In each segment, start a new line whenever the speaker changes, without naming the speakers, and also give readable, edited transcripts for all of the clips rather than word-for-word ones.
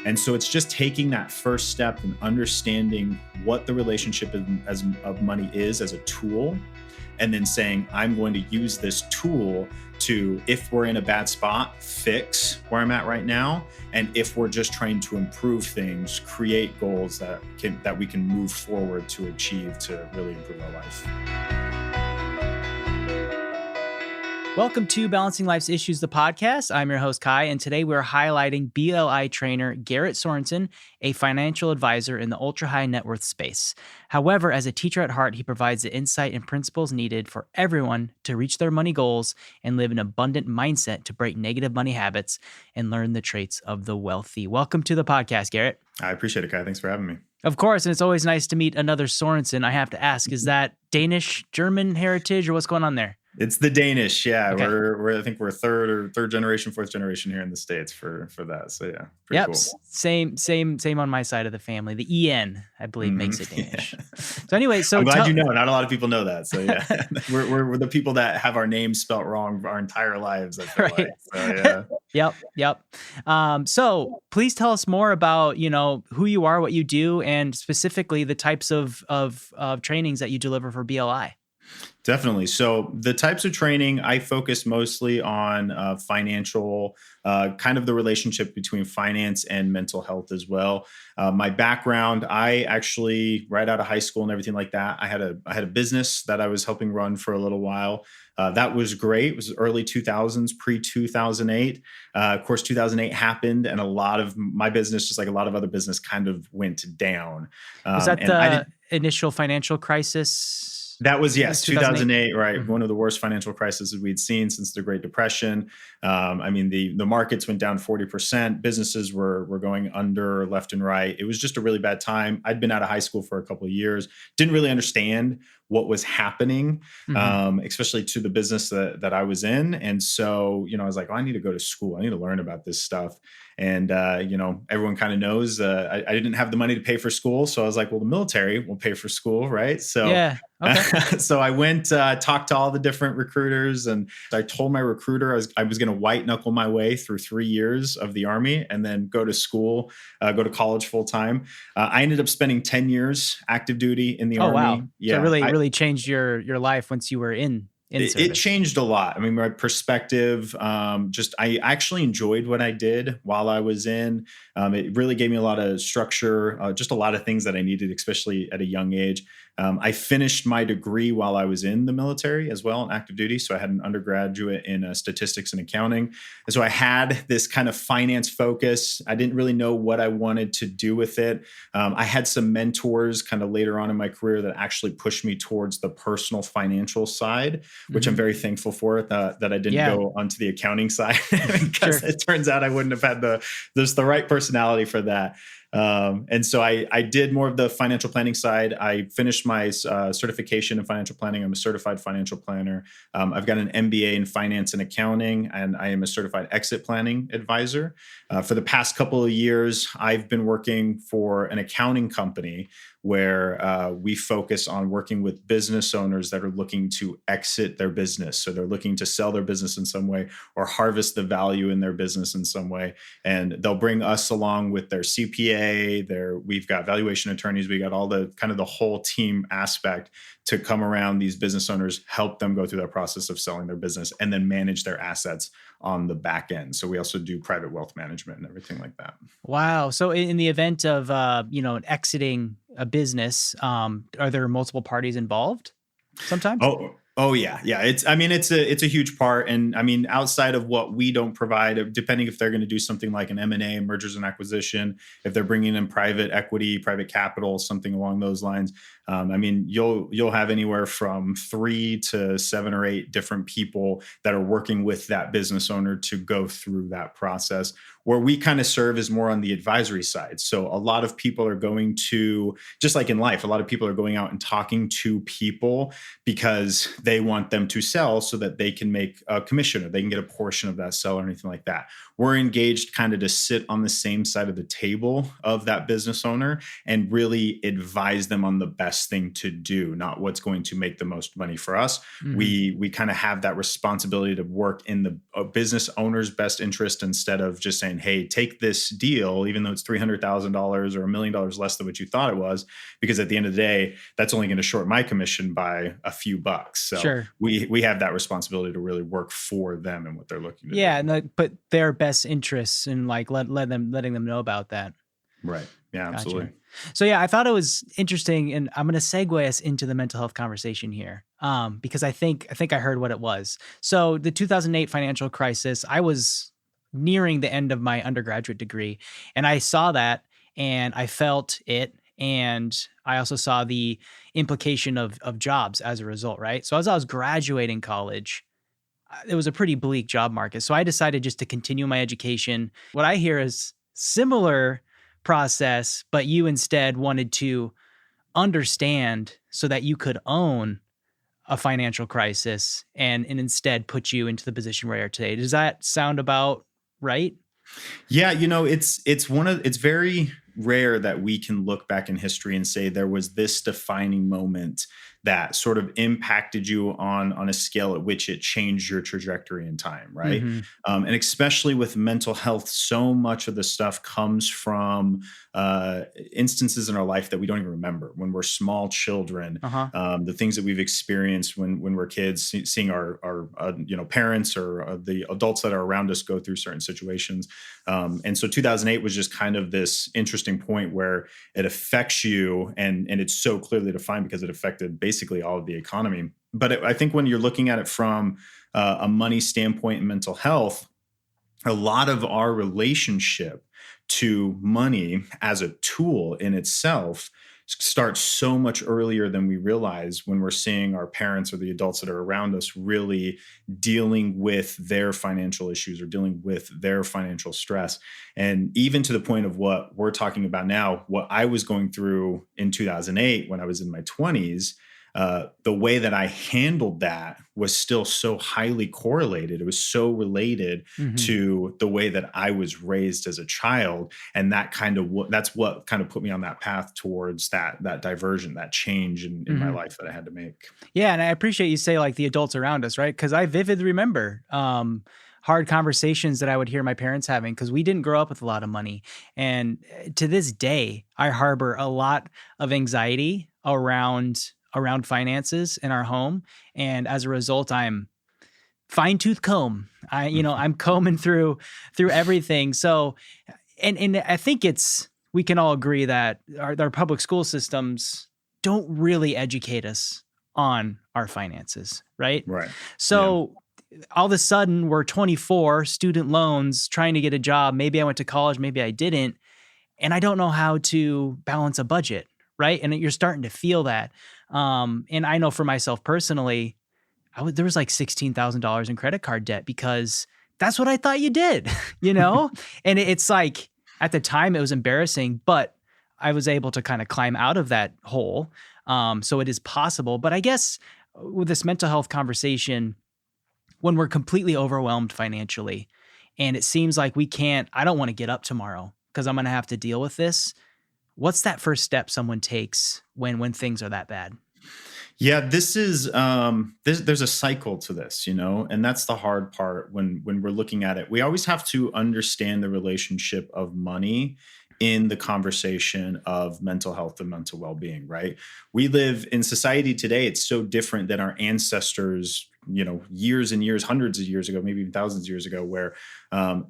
And so it's just taking that first step and understanding what the relationship of money is as a tool, and then saying, I'm going to use this tool to, if we're in a bad spot, fix where I'm at right now. And if we're just trying to improve things, create goals that we can move forward to achieve to really improve our life.
Welcome to Balancing Life's Issues, the podcast. I'm your host, Kai, and today we're highlighting BLI trainer Garrett Sorensen, a financial advisor in the ultra-high net worth space. However, as a teacher at heart, he provides the insight and principles needed for everyone to reach their money goals and live an abundant mindset to break negative money habits and learn the traits of the wealthy. Welcome to the podcast, Garrett.
I appreciate it, Kai. Thanks for having me.
Of course, and it's always nice to meet another Sorensen. I have to ask, is that Danish, German heritage, or what's going on there?
It's the Danish, yeah.
Okay.
We're I think we're third generation, fourth generation here in the States for that. So yeah, pretty cool.
Same on my side of the family. The EN, I believe, makes it Danish. Yeah. So anyway,
I'm glad you know. Not a lot of people know that. So yeah, we're the people that have our names spelt wrong our entire lives. I feel right. So, yeah.
Yep. So please tell us more about who you are, what you do, and specifically the types of trainings that you deliver for BLI.
Definitely. So the types of training, I focus mostly on financial, kind of the relationship between finance and mental health as well. My background, I actually, right out of high school and everything like that, I had a business that I was helping run for a little while. That was great. It was early 2000s, pre-2008. Of course, 2008 happened, and a lot of my business, just like a lot of other business, kind of went down.
Was that the initial financial crisis?
That was, yes, 2008, right? Mm-hmm. One of the worst financial crises we'd seen since the Great Depression. The markets went down 40%. Businesses were going under left and right. It was just a really bad time. I'd been out of high school for a couple of years, didn't really understand what was happening, especially to the business that I was in. And so, I was like, I need to go to school. I need to learn about this stuff. And, everyone kind of knows I didn't have the money to pay for school. So I was like, well, the military will pay for school, right? So,
yeah. Okay.
So I went, talked to all the different recruiters, and I told my recruiter I was going to white knuckle my way through 3 years of the Army and then go to school, go to college full time. I ended up spending 10 years active duty in the Army.
Wow.
Yeah.
So it really changed your life once you were in
it changed a lot. I mean, my perspective, I actually enjoyed what I did while I was in. It really gave me a lot of structure, just a lot of things that I needed, especially at a young age. I finished my degree while I was in the military as well, in active duty. So I had an undergraduate in statistics and accounting. And so I had this kind of finance focus. I didn't really know what I wanted to do with it. I had some mentors kind of later on in my career that actually pushed me towards the personal financial side, which I'm very thankful for, that I didn't go onto the accounting side because it turns out I wouldn't have had the right personality for that. And so I did more of the financial planning side. I finished my certification in financial planning. I'm a certified financial planner. I've got an MBA in finance and accounting, and I am a certified exit planning advisor. For the past couple of years, I've been working for an accounting company where we focus on working with business owners that are looking to exit their business. So they're looking to sell their business in some way or harvest the value in their business in some way. And they'll bring us along with their CPA. We've got valuation attorneys. We got all the kind of the whole team aspect to come around these business owners, help them go through that process of selling their business, and then manage their assets on the back end. So we also do private wealth management and everything like that.
Wow. So in the event of, exiting a business, are there multiple parties involved sometimes?
Oh yeah. Yeah. It's a huge part. And I mean, outside of what we don't provide, depending if they're going to do something like an M&A, mergers and acquisition, if they're bringing in private equity, private capital, something along those lines. You'll have anywhere from 3 to 7 or 8 different people that are working with that business owner to go through that process. Where we kind of serve is more on the advisory side. So a lot of people are going to, just like in life, a lot of people are going out and talking to people because they want them to sell so that they can make a commission or they can get a portion of that sell or anything like that. We're engaged kind of to sit on the same side of the table of that business owner and really advise them on the best thing to do, not what's going to make the most money for us. Mm-hmm. We kind of have that responsibility to work in the business owner's best interest instead of just saying, saying, hey, take this deal, even though it's $300,000 or $1 million less than what you thought it was, because at the end of the day, that's only going to short my commission by a few bucks. So
Sure.
we have that responsibility to really work for them and what they're looking to do.
Yeah, and but their best interests and like letting them know about that.
Right. Yeah, absolutely.
Gotcha. So yeah, I thought it was interesting, and I'm going to segue us into the mental health conversation here, because I think I heard what it was. So the 2008 financial crisis, I was nearing the end of my undergraduate degree, and I saw that, and I felt it, and I also saw the implication of jobs as a result. Right. So as I was graduating college, it was a pretty bleak job market. So I decided just to continue my education. What I hear is similar process, but you instead wanted to understand so that you could own a financial crisis and instead put you into the position where you are today. Does that sound about right?
Yeah, it's very rare that we can look back in history and say there was this defining moment that sort of impacted you on a scale at which it changed your trajectory in time, right?
Mm-hmm.
And especially with mental health, so much of the stuff comes from instances in our life that we don't even remember when we're small children.
Uh-huh.
The things that we've experienced when we're kids, seeing our parents or the adults that are around us go through certain situations. And so 2008 was just kind of this interesting point where it affects you, and it's so clearly defined because it affected basically all of the economy. But I think when you're looking at it from a money standpoint in mental health, a lot of our relationship to money as a tool in itself starts so much earlier than we realize when we're seeing our parents or the adults that are around us really dealing with their financial issues or dealing with their financial stress. And even to the point of what we're talking about now, what I was going through in 2008 when I was in my 20s, the way that I handled that was still so highly correlated. It was so related
Mm-hmm.
to the way that I was raised as a child, and that's what kind of put me on that path towards that diversion, that change in my
Mm-hmm.
life that I had to make.
Yeah, and I appreciate you say like the adults around us, right? Because I vividly remember hard conversations that I would hear my parents having because we didn't grow up with a lot of money, and to this day, I harbor a lot of anxiety around finances in our home, and as a result, I'm fine tooth comb. I'm combing through everything. So, and I think we can all agree that our public school systems don't really educate us on our finances, right?
Right. Yeah.
So all of a sudden we're 24, student loans, trying to get a job. Maybe I went to college, maybe I didn't, and I don't know how to balance a budget, right? And you're starting to feel that. And I know for myself personally, there was like $16,000 in credit card debt because that's what I thought you did, you know? And it's like, at the time it was embarrassing, but I was able to kind of climb out of that hole. So it is possible. But I guess with this mental health conversation, when we're completely overwhelmed financially and it seems like I don't want to get up tomorrow because I'm going to have to deal with this. What's that first step someone takes when things are that bad?
Yeah, this is there's a cycle to this, and that's the hard part when we're looking at it. We always have to understand the relationship of money in the conversation of mental health and mental well-being, right? We live in society today. It's so different than our ancestors, years and years, hundreds of years ago, maybe even thousands of years ago, where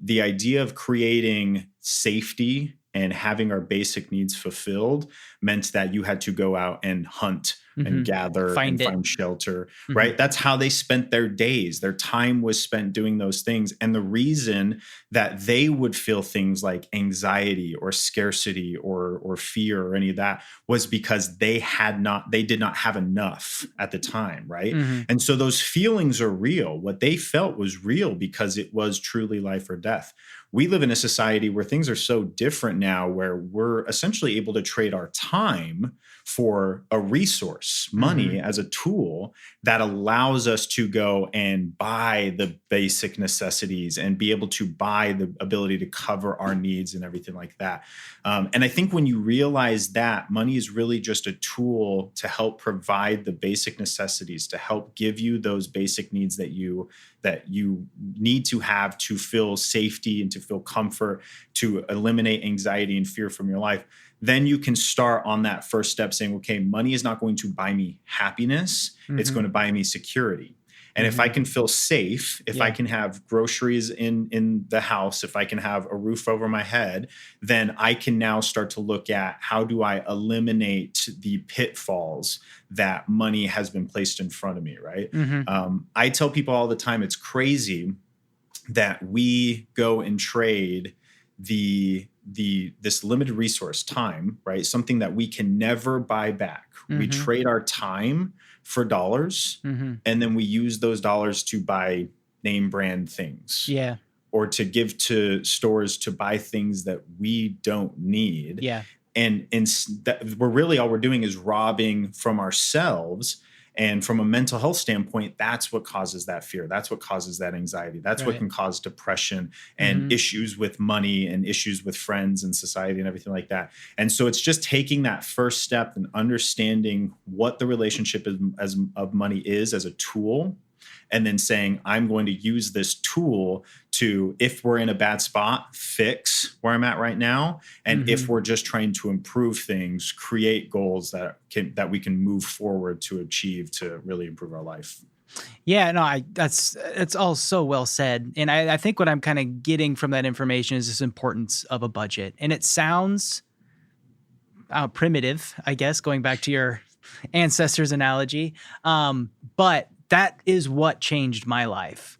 the idea of creating safety and having our basic needs fulfilled meant that you had to go out and hunt and gather and find shelter, right? That's how they spent their days. Their time was spent doing those things. And the reason that they would feel things like anxiety or scarcity or fear or any of that was because they did not have enough at the time, right? And so those feelings are real. What they felt was real because it was truly life or death. We live in a society where things are so different now, where we're essentially able to trade our time for a resource. resource, money as a tool that allows us to go and buy the basic necessities and be able to buy the ability to cover our needs and everything like that. And I think when you realize that money is really just a tool to help provide the basic necessities, to help give you those basic needs that you need to have to feel safety and to feel comfort, to eliminate anxiety and fear from your life, then you can start on that first step saying, okay, money is not going to buy me happiness. It's going to buy me security. And if I can feel safe, if I can have groceries in the house, if I can have a roof over my head, then I can now start to look at how do I eliminate the pitfalls that money has been placed in front of me, right? I tell people all the time, it's crazy that we go and trade this limited resource, time, right? Something that we can never buy back. We trade our time for dollars, and then we use those dollars to buy name brand things.
Yeah.
Or to give to stores to buy things that we don't need.
Yeah.
And we're really, all we're doing is robbing from ourselves. And from a mental health standpoint, that's what causes that fear. That's what causes that anxiety. That's what can cause depression and issues with money and issues with friends and society and everything like that. And so it's just taking that first step and understanding what the relationship of money is as a tool, and then saying, I'm going to use this tool to, if we're in a bad spot, fix where I'm at right now. And if we're just trying to improve things, create goals that we can move forward to achieve to really improve our life.
Yeah, no, it's all so well said. And I think what I'm kind of getting from that information is this importance of a budget. And it sounds primitive, I guess, going back to your ancestors analogy. But that is what changed my life.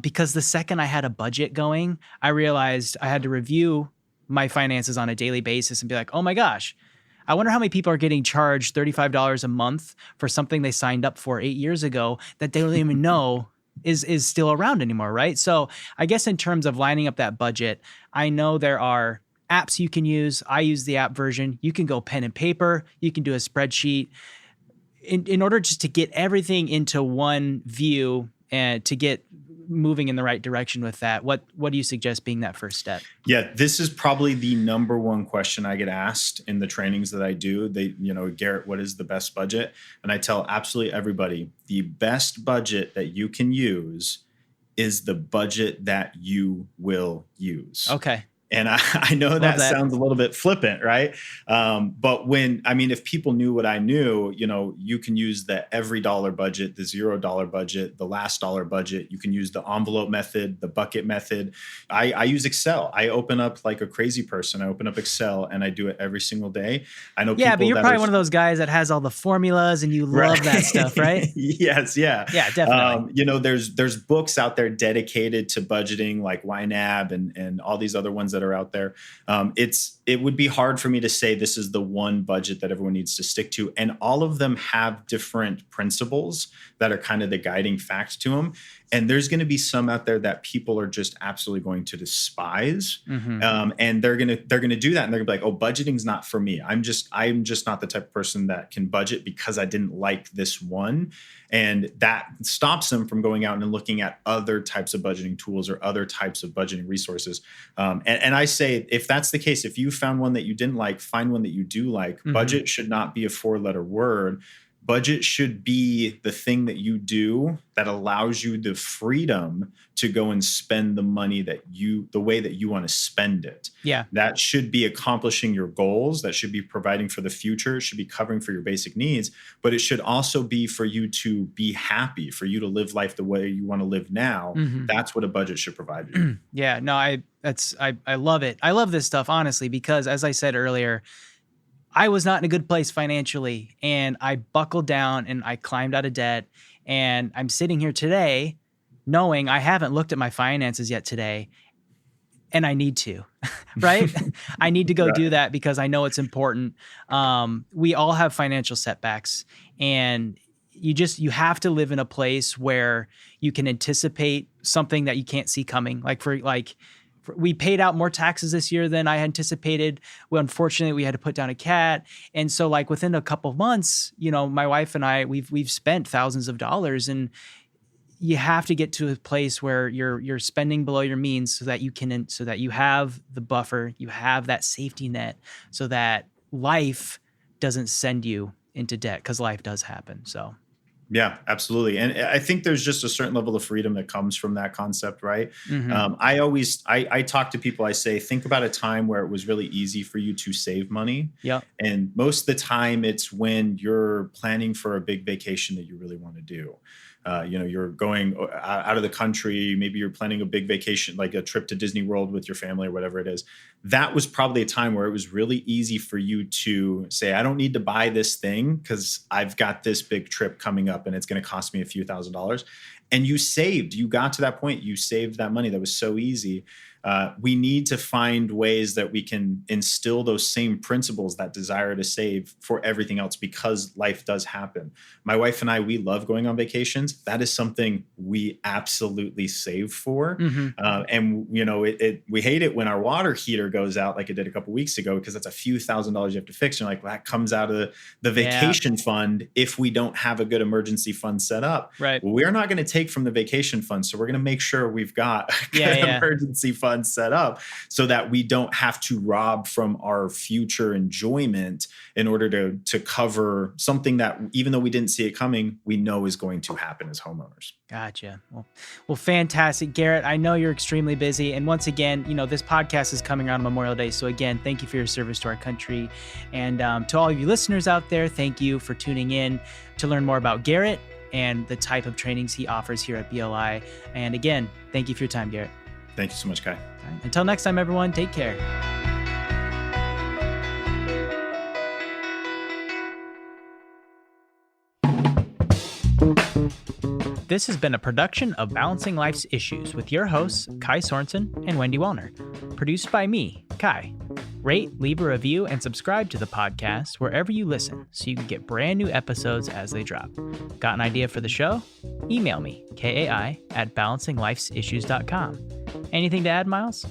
Because the second I had a budget going, I realized I had to review my finances on a daily basis and be like, oh my gosh, I wonder how many people are getting charged $35 a month for something they signed up for 8 years ago that they don't even know is still around anymore, right? So I guess in terms of lining up that budget, I know there are apps you can use. I use the app version. You can go pen and paper. You can do a spreadsheet. In order just to get everything into one view and to get moving in the right direction with that, what do you suggest being that first step?
Yeah, this is probably the number one question I get asked in the trainings that I do. Garrett, what is the best budget? And I tell absolutely everybody, the best budget that you can use is the budget that you will use.
Okay.
And I know that sounds a little bit flippant, right? But if people knew what I knew, you can use the every dollar budget, the $0 budget, the last dollar budget. You can use the envelope method, the bucket method. I use Excel. I open up like a crazy person. I open up Excel and I do it every single day. I know.
Yeah, but you're probably one of those guys that has all the formulas and you love that stuff, right?
Yes. Yeah.
Yeah, definitely.
There's books out there dedicated to budgeting, like YNAB and all these other ones that are out there. It would be hard for me to say this is the one budget that everyone needs to stick to. And all of them have different principles that are kind of the guiding facts to them. And there's going to be some out there that people are just absolutely going to despise. And they're going to do that. And they're going to be like, oh, budgeting's not for me. I'm just not the type of person that can budget because I didn't like this one. And that stops them from going out and looking at other types of budgeting tools or other types of budgeting resources. And I say, if that's the case, if you found one that you didn't like, find one that you do like. Budget should not be a 4-letter word. Budget should be the thing that you do that allows you the freedom to go and spend the money the way that you want to spend it.
Yeah.
That should be accomplishing your goals. That should be providing for the future. It should be covering for your basic needs, but it should also be for you to be happy, for you to live life the way you want to live now. That's what a budget should provide you.
Yeah, no, I love it. I love this stuff, honestly, because as I said earlier, I was not in a good place financially, and I buckled down and I climbed out of debt, and I'm sitting here today knowing I haven't looked at my finances yet today, and I need to, right? I need to go do that because I know it's important. We all have financial setbacks, and you have to live in a place where you can anticipate something that you can't see coming. For we paid out more taxes this year than I anticipated. Well, unfortunately, we had to put down a cat. And so like within a couple of months, my wife and I, we've spent thousands of dollars, and you have to get to a place where you're spending below your means so that you have the buffer, you have that safety net so that life doesn't send you into debt, because life does happen. So
yeah, absolutely. And I think there's just a certain level of freedom that comes from that concept, right? I talk to people, I say, think about a time where it was really easy for you to save money.
yeah,
And most of the time it's when you're planning for a big vacation that you really want to do. You're going out of the country. Maybe you're planning a big vacation, like a trip to Disney World with your family or whatever it is. That was probably a time where it was really easy for you to say, I don't need to buy this thing because I've got this big trip coming up and it's going to cost me a few $1,000s. And you got to that point, you saved that money. That was so easy. We need to find ways that we can instill those same principles, that desire to save, for everything else, because life does happen. My wife and I, we love going on vacations. That is something we absolutely save for. And we hate it when our water heater goes out, like it did a couple weeks ago, because that's a few $1,000s you have to fix. And you're like, well, that comes out of the vacation fund if we don't have a good emergency fund set up.
Right.
Well, we're not going to take from the vacation fund. So we're going to make sure we've got a good emergency fund set up so that we don't have to rob from our future enjoyment in order to cover something that, even though we didn't see it coming, we know is going to happen as homeowners.
Gotcha. Well, fantastic. Garrett, I know you're extremely busy. And once again, this podcast is coming on Memorial Day. So again, thank you for your service to our country. And to all of you listeners out there, thank you for tuning in to learn more about Garrett and the type of trainings he offers here at BLI. And again, thank you for your time, Garrett.
Thank you so much, Kai.
All right. Until next time, everyone, take care. This has been a production of Balancing Life's Issues with your hosts, Kai Sorensen and Wendy Wellner. Produced by me, Kai. Rate, leave a review, and subscribe to the podcast wherever you listen so you can get brand new episodes as they drop. Got an idea for the show? Email me, kai@balancinglifesissues.com. Anything to add, Miles?